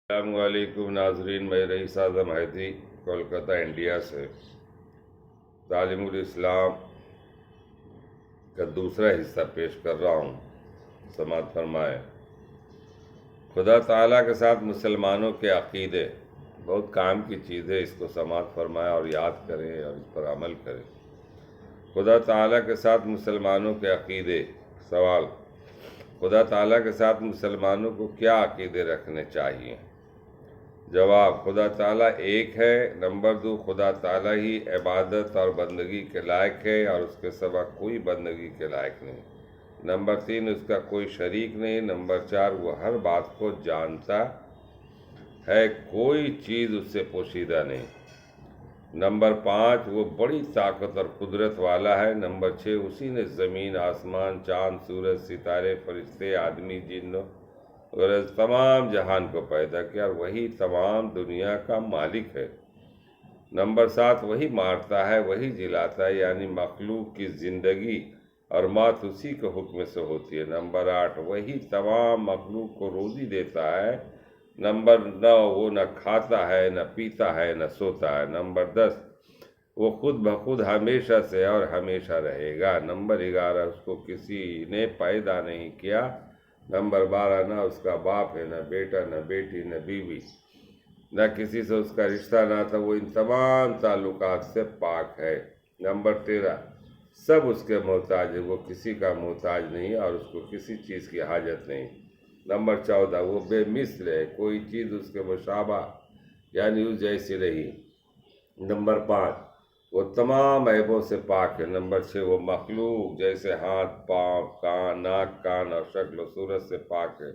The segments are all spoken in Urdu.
السلام علیکم ناظرین، میں رئیس اعظم حیدری کولکتہ انڈیا سے تعلیم الاسلام کا دوسرا حصہ پیش کر رہا ہوں۔ سماعت فرمائے۔ خدا تعالیٰ کے ساتھ مسلمانوں کے عقیدے بہت کام کی چیز ہے، اس کو سماعت فرمائے اور یاد کریں اور اس پر عمل کریں۔ خدا تعالیٰ کے ساتھ مسلمانوں کے عقیدے۔ سوال: خدا تعالیٰ کے ساتھ مسلمانوں کو کیا عقیدے رکھنے چاہیے؟ جواب: خدا تعالیٰ ایک ہے۔ نمبر 2، خدا تعالیٰ ہی عبادت اور بندگی کے لائق ہے اور اس کے سوا کوئی بندگی کے لائق نہیں۔ نمبر 3، اس کا کوئی شریک نہیں۔ نمبر 4، وہ ہر بات کو جانتا ہے، کوئی چیز اس سے پوشیدہ نہیں۔ نمبر 5، وہ بڑی طاقت اور قدرت والا ہے۔ نمبر 6، اسی نے زمین، آسمان، چاند، سورج، ستارے، فرشتے، آدمی، جنوں اور تمام جہان کو پیدا کیا اور وہی تمام دنیا کا مالک ہے۔ نمبر 7، وہی مارتا ہے، وہی جلاتا ہے، یعنی مخلوق کی زندگی اور موت اسی کے حکم سے ہوتی ہے۔ نمبر 8، وہی تمام مخلوق کو روزی دیتا ہے۔ نمبر 9، وہ نہ کھاتا ہے، نہ پیتا ہے، نہ سوتا ہے۔ نمبر 10، وہ خود بخود ہمیشہ سے اور ہمیشہ رہے گا۔ نمبر 11، اس کو کسی نے پیدا نہیں کیا۔ نمبر 12، نہ اس کا باپ ہے، نہ بیٹا، نہ بیٹی، نہ بیوی، نہ کسی سے اس کا رشتہ نہ تھا، وہ ان تمام تعلقات سے پاک ہے۔ نمبر 13، سب اس کے محتاج ہے، وہ کسی کا محتاج نہیں اور اس کو کسی چیز کی حاجت نہیں۔ نمبر 14، وہ بے مثل ہے، کوئی چیز اس کے مشابہ یعنی اس جیسی نہیں۔ نمبر 5، وہ تمام عیبوں سے پاک ہے۔ نمبر 6، وہ مخلوق جیسے ہاتھ، پاؤں، ناک، کان اور شکل و صورت سے پاک ہے۔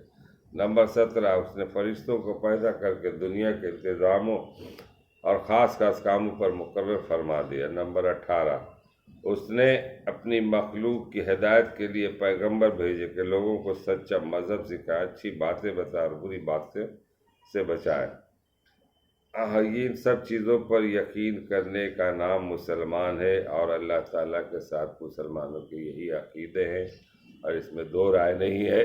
نمبر 17، اس نے فرشتوں کو پیدا کر کے دنیا کے انتظاموں اور خاص خاص کاموں پر مقرر فرما دیا۔ نمبر 18، اس نے اپنی مخلوق کی ہدایت کے لیے پیغمبر بھیجے کہ لوگوں کو سچا مذہب سکھائے، اچھی باتیں بتائے اور بری باتیں سے بچائے۔ ان سب چیزوں پر یقین کرنے کا نام مسلمان ہے اور اللہ تعالیٰ کے ساتھ مسلمانوں کے یہی عقیدے ہیں اور اس میں دو رائے نہیں ہے۔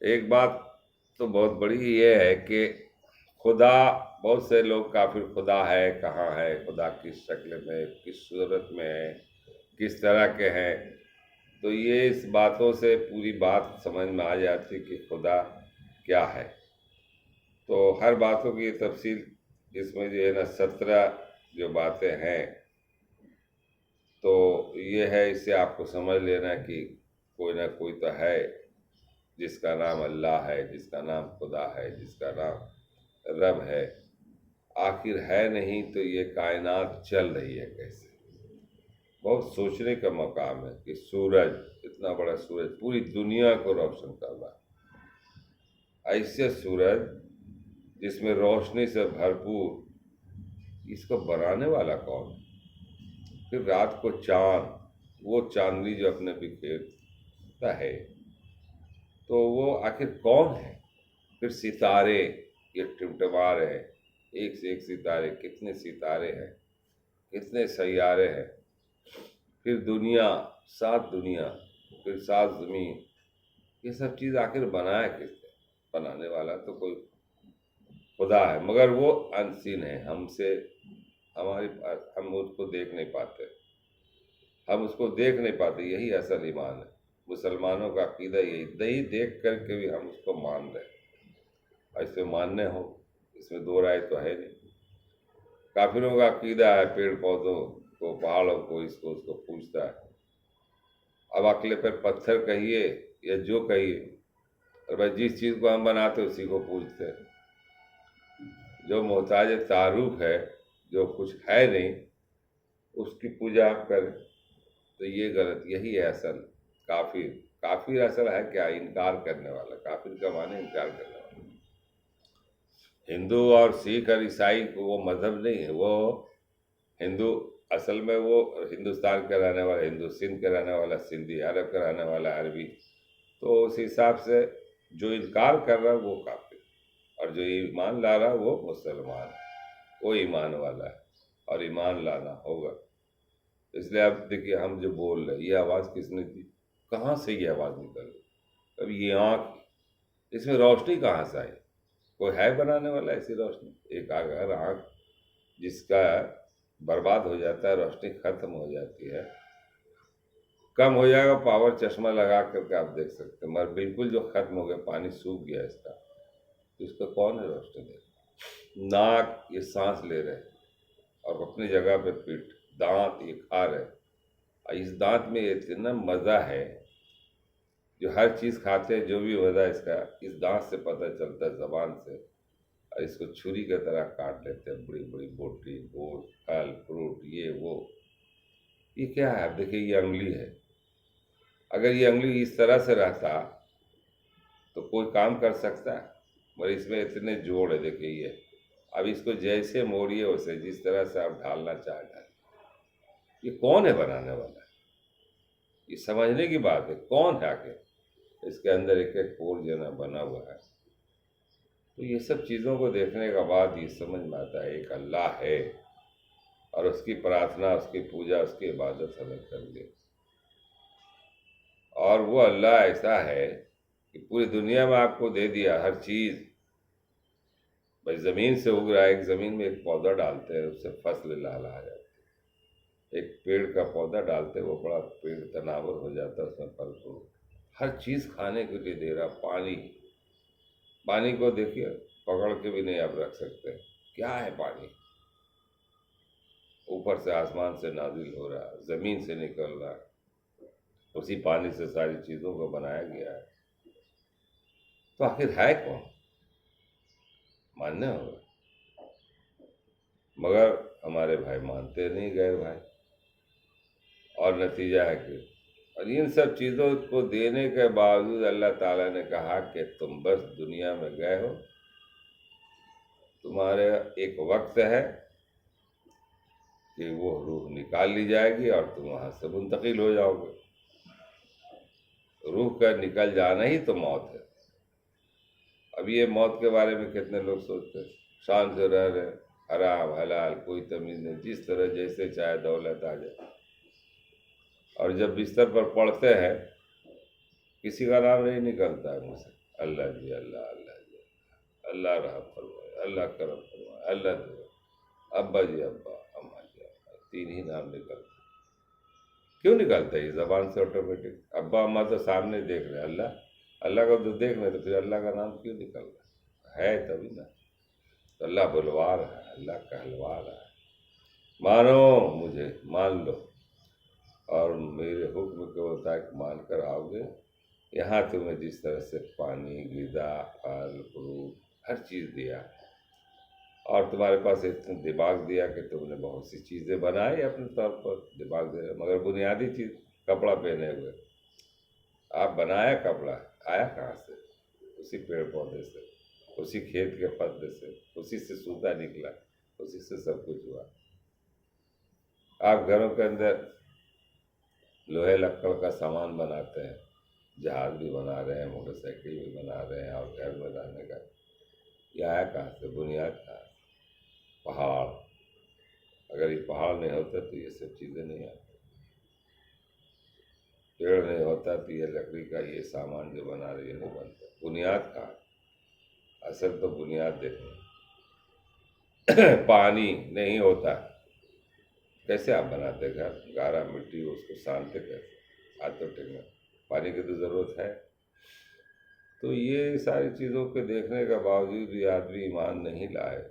ایک بات تو بہت بڑی یہ ہے کہ خدا، بہت سے لوگ کافر خدا ہے، کہاں ہے، خدا کس شکل میں، کس صورت میں ہے، کس طرح کے ہیں، تو یہ اس باتوں سے پوری بات سمجھ میں آ جاتی کہ خدا کیا ہے۔ تو ہر باتوں کی تفصیل اس میں جو ہے نا 17 جو باتیں ہیں، تو یہ ہے، اس سے آپ کو سمجھ لینا کہ کوئی نہ کوئی تو ہے جس کا نام اللہ ہے، جس کا نام خدا ہے، جس کا نام رب ہے۔ آخر ہے نہیں تو یہ کائنات چل رہی ہے کیسے؟ بہت سوچنے کا مقام ہے کہ سورج، اتنا بڑا سورج پوری دنیا کو روشن کر رہا ہے، ایسے سورج جس میں روشنی سے بھرپور، اس کو بنانے والا کون؟ پھر رات کو چاند، وہ چاندنی جو اپنے بکھیرتا ہے، تو وہ آخر کون ہے؟ پھر ستارے، یہ ٹمٹما رہے ہیں، ایک سے ایک ستارے، کتنے ستارے ہیں، کتنے سیارے ہیں۔ پھر دنیا، 7 دنیا، پھر 7 زمین، یہ سب چیز آخر بنایا کس نے؟ بنانے والا تو کوئی خدا ہے، مگر وہ انسین ہے، ہم سے ہم اس کو دیکھ نہیں پاتے، ہم اس کو دیکھ نہیں پاتے۔ یہی اصل ایمان ہے، مسلمانوں کا عقیدہ یہی، نہیں دیکھ کر کے بھی ہم اس کو مان رہے ہیں۔ ایسے ماننے ہو، اس میں دو رائے تو ہے نہیں۔ کافروں کا عقیدہ ہے پیڑ پودوں کو، پہاڑوں کو، اس کو پوجتا ہے۔ اب عقل پر پتھر کہیے یا جو کہیے، اور بھائی جس چیز کو ہم بناتے اسی کو پوجتے ہیں۔ جو محتاج تعارف ہے، جو کچھ ہے نہیں، اس کی پوجا آپ کریں تو یہ غلط۔ یہی ہے اصل کافر۔ کافر اصل ہے کیا؟ انکار کرنے والا۔ کافر کا معنی انکار کرنے والا۔ ہندو اور سکھ اور عیسائی کو وہ مذہب نہیں ہے، وہ ہندو اصل میں وہ ہندوستان کا رہنے والا ہندو، سندھ کا رہنے والا سندھی، عرب کا رہنے والا عربی۔ تو اس حساب سے جو انکار کر رہا ہے وہ کافر، اور جو ایمان لا رہا ہے وہ مسلمان ہے، وہ ایمان والا ہے، اور ایمان لانا ہوگا۔ اس لیے اب دیکھیے ہم جو بول رہے ہیں، یہ آواز کس نے دی؟ کہاں سے یہ آواز نکل رہی؟ اب یہ آنکھ، اس میں روشنی کہاں سے آئی؟ کوئی ہے بنانے والا ایسی روشنی؟ ایک اگر آنکھ جس کا برباد ہو جاتا ہے، روشنی ختم ہو جاتی ہے، کم ہو جائے گا پاور، چشمہ لگا کر کے آپ دیکھ سکتے ہیں، مگر بالکل جو ختم ہو گیا، پانی سوکھ گیا اس کا، تو اس کا کون ہے روشنی دے گا؟ ناک یہ سانس لے رہے اور اپنی جگہ پہ پیٹ، دانت یہ کھا رہے، اور اس دانت میں اتنا مزہ ہے، جو ہر چیز کھاتے ہیں جو بھی مزہ ہے اس کا، اس دانت سے پتہ چلتا ہے، زبان سے، اور اس کو چھری کی طرح کاٹ لیتے ہیں، بڑی بڑی بوٹی، گوشت، پھل فروٹ، یہ وہ، یہ کیا ہے؟ آپ دیکھیے یہ انگلی ہے، اگر یہ انگلی اس طرح سے رہتا تو کوئی کام کر سکتا ہے؟ مگر اس میں اتنے جوڑ ہے، دیکھیے یہ، اب اس کو جیسے موڑیے اسے، جس طرح سے آپ ڈھالنا چاہیں ڈالیں۔ یہ کون ہے بنانے والا؟ یہ سمجھنے کی بات ہے، کون ہے آگے اس کے اندر ایک ایک پور جو نا بنا ہوا ہے؟ تو یہ سب چیزوں کو دیکھنے کے بعد یہ سمجھ میں آتا ہے ایک اللہ ہے، اور اس کی پرارتھنا، اس کی پوجا، اس کی عبادت ہمیں کرنی، اور وہ اللہ ایسا ہے کہ پوری دنیا میں آپ کو دے دیا ہر چیز، بھائی زمین سے اگ رہا ہے، ایک زمین میں ایک پودا ڈالتے ہیں، اس سے فصل لالا آ جاتی ہے، ایک پیڑ کا پودا ڈالتے ہیں، وہ بڑا پیڑ تناور ہو جاتا ہے، اس میں پھل فروٹ، ہر چیز کھانے کے لیے دے رہا، پانی، پانی کو دیکھیے پکڑ کے بھی نہیں آپ رکھ سکتے، کیا ہے پانی؟ اوپر سے آسمان سے نازل ہو رہا، زمین سے نکل رہا، اسی پانی سے ساری چیزوں کو بنایا گیا ہے، تو آخر ہے کون؟ ماننا ہوگا، مگر ہمارے بھائی مانتے نہیں، غیر بھائی، اور نتیجہ ہے کہ، اور ان سب چیزوں کو دینے کے باوجود اللہ تعالیٰ نے کہا کہ تم بس دنیا میں گئے ہو، تمہارے ایک وقت ہے کہ وہ روح نکال لی جائے گی اور تم وہاں سے منتقل ہو جاؤ گے، روح کا نکل جانا ہی تو موت ہے۔ اب یہ موت کے بارے میں کتنے لوگ سوچتے ہیں، شان سے رہ رہے، حرام حلال کوئی تمیز نہیں، جس طرح جیسے چاہے دولت آ جائے، اور جب بستر پر پڑتے ہیں کسی کا نام نہیں نکلتا ہے مجھ سے، اللہ جی اللہ، اللہ جی اللہ، رحم فرمائے، اللہ کرم فرمائے، اللہ دے، ابا جی ابا، اماں جی اماں، تین ہی نام نکلتے، کیوں نکلتا ہے یہ زبان سے آٹومیٹک؟ ابا اماں تو سامنے دیکھ رہے، اللہ، اللہ کو تو دیکھ رہے، تو پھر اللہ کا نام کیوں نکل رہا ہے تبھی نا، تو اللہ بلوا رہا ہے، اللہ کہلوا رہا ہے، مانو مجھے، مان لو، اور میرے حکم کے مطابق مان کر آؤ گے، یہاں تمہیں جس طرح سے پانی، غذا، پھل فروٹ، ہر چیز دیا، اور تمہارے پاس اتنا دماغ دیا کہ تم نے بہت سی چیزیں بنائی اپنے طور پر، دماغ دے رہے، مگر بنیادی چیز کپڑا پہنے ہوئے، آپ بنایا کپڑا آیا کہاں سے؟ اسی پیڑ پودے سے، اسی کھیت کے پتے سے، اسی سے سوتا نکلا، اسی سے سب کچھ ہوا۔ آپ گھروں کے اندر لوہے لکڑ کا سامان بناتے ہیں، جہاز بھی بنا رہے ہیں، موٹر سائیکل بھی بنا رہے ہیں، اور گھر بنانے کا یہ آیا کہاں سے؟ بنیاد کہاں سے؟ پہاڑ، اگر یہ پہاڑ نہیں ہوتا تو یہ سب چیزیں نہیں آتی، پیڑ نہیں ہوتا تو یہ لکڑی کا یہ سامان جو بنا رہی ہے نہیں بنتا، بنیاد کہاں؟ اصل تو بنیاد دیکھیں، پانی نہیں ہوتا کیسے آپ بناتے گھر؟ گارا مٹی، اس کو سانتے کیسے؟ ہاتھوں ٹکنا، پانی کی تو ضرورت ہے۔ تو یہ ساری چیزوں کے دیکھنے کا باوجود بھی آدمی ایمان نہیں لائے،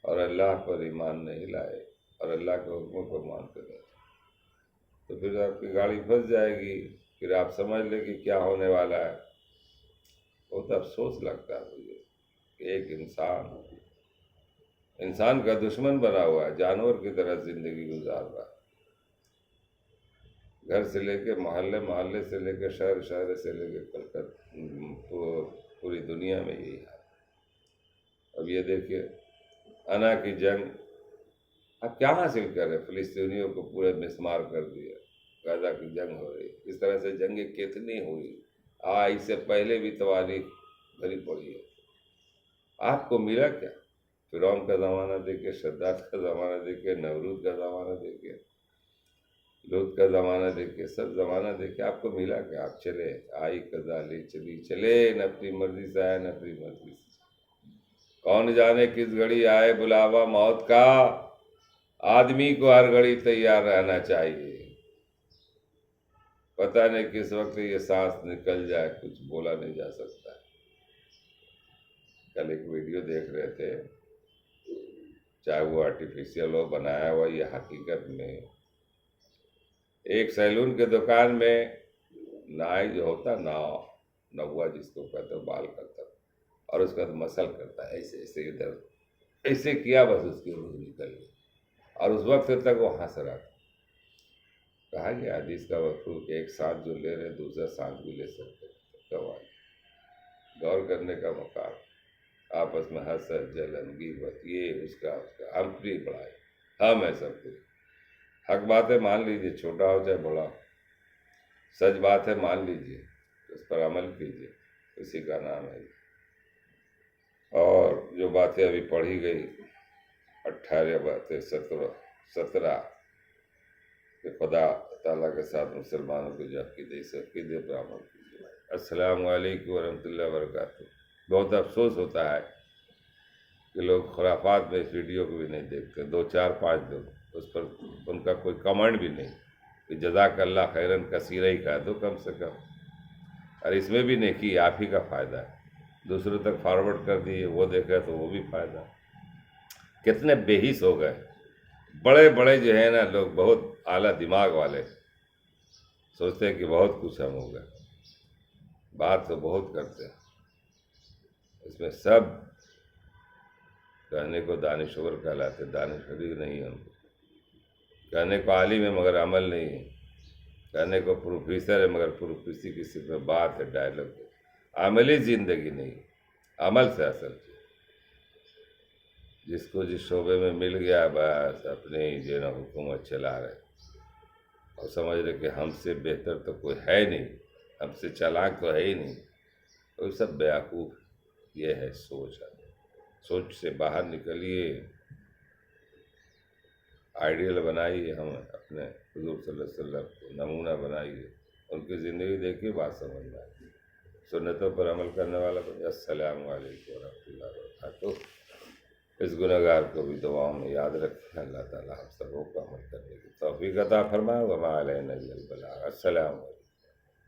اور اللہ پر ایمان نہیں لائے، اور اللہ کے حکموں کو مانتے رہے، تو پھر آپ کی گاڑی پھنس جائے گی، پھر آپ سمجھ لیں کہ کیا ہونے والا ہے۔ بہت افسوس لگتا ہے مجھے کہ ایک انسان کا دشمن بنا ہوا ہے، جانور کی طرح زندگی گزار رہا ہے، گھر سے لے کے محلے، محلے سے لے کے شہر، شہر سے لے کے کلکتہ، پوری دنیا میں یہی ہے۔ اب یہ دیکھیے انا کی جنگ، اب کیا حاصل کر رہے؟ فلسطینیوں کو پورے مسمار کر دیا، غزہ کی جنگ ہو رہی، اس طرح سے جنگیں کتنی ہوئی، اس سے پہلے بھی تواریخ بھری پڑی ہے۔ آپ کو ملا کیا؟ فرعون کا زمانہ دیکھیے، شداد کا زمانہ دیکھیے، نمرود کا زمانہ دیکھیے، لوط کا زمانہ دیکھیے، سب زمانہ دیکھیے، آپ کو ملا کیا؟ آپ چلے، آئی کذالی، چلی چلے، نہ اپنی مرضی سے آئے نہ اپنی مرضی سے، کون جانے کس گھڑی آئے بلاوا موت کا، آدمی کو ہر گھڑی تیار رہنا چاہیے، پتہ نہیں کس وقت یہ سانس نکل جائے، کچھ بولا نہیں جا سکتا۔ کل ایک ویڈیو دیکھ رہے تھے، چاہے وہ آرٹیفیشیل ہو بنایا ہوا یا حقیقت میں، ایک سیلون کے دکان میں نائی جو ہوتا نوا جس کو کہتے ہیں، بال کرتا اور اس کا مسل کرتا ہے، ایسے ایسے ادھر ایسے کیا، بس اس کی روح نکل گئی، اور اس وقت تک وہ ہنس رہا تھا۔ کہا گیا حدیث کا مفہوم کہ ایک سانس جو لے رہے دوسرا سانس بھی لے سکتے، کمال، غور کرنے کا مقام، آپس میں حسد جلن غیبت، یہ اس کا ہم بھی بڑھائے، ہم ہے سب کچھ۔ حق بات ہے مان لیجیے، چھوٹا ہو چاہے بڑا، سچ بات ہے مان لیجیے، اس پر عمل کیجیے، اسی کا نام ہے۔ اور جو باتیں ابھی پڑھی گئی 18 باتیں 17 کہ خدا تعالیٰ کے ساتھ مسلمانوں کو جو عقیدے پر عمل کیجیے۔ السلام علیکم ورحمۃ اللہ وبرکاتہ۔ بہت افسوس ہوتا ہے کہ لوگ خرافات میں اس ویڈیو کو بھی نہیں دیکھتے، 2 4 5 لوگ اس پر، ان کا کوئی کمنٹ بھی نہیں کہ جزاک اللہ خیرن کثیرہ ہی کہہ دو کم سے کم، اور اس میں بھی نیکی آپ ہی کا فائدہ ہے، دوسروں تک فارورڈ کر دیے، وہ دیکھے تو وہ بھی فائدہ۔ کتنے بے حس ہو گئے، بڑے بڑے جو ہیں نا لوگ، بہت اعلیٰ دماغ والے، سوچتے ہیں کہ بہت کچھ ہم ہو گئے، بات تو بہت کرتے ہیں، اس میں سب کہنے کو دانشور کہلاتے، دانشوری نہیں ہم، کہنے کو عالم ہے مگر عمل نہیں ہے، کہنے کو پروفیسر ہے مگر پروفیسی کسی میں بات ہے، ڈائلاگ ہے، عملی زندگی نہیں، عمل سے اصل چیز۔ جس کو جس شعبے میں مل گیا بس اپنے ہی جو ہے نا حکومت چلا رہے، اور سمجھ رہے کہ ہم سے بہتر تو کوئی ہے نہیں، ہم سے چالاک تو ہے ہی نہیں، وہ سب بیوقوف۔ یہ ہے سوچ سے باہر نکلیے، آئیڈیل بنائیے، ہم اپنے حضور صلی اللہ علیہ وسلم کو نمونہ بنائیے، ان کی زندگی دیکھیے، بات سمجھ میں آئے، سنتوں پر عمل کرنے والا بنیے۔ السلام علیکم ورحمۃ اللہ وبرکاتہ۔ اس گنہگار کو بھی دعاؤں میں یاد رکھیں، اللہ تعالیٰ ہم سبوں کو عمل کرنے کی توفیق عطا فرمائے، وما علینا الا البلاغ۔ السلام علیکم۔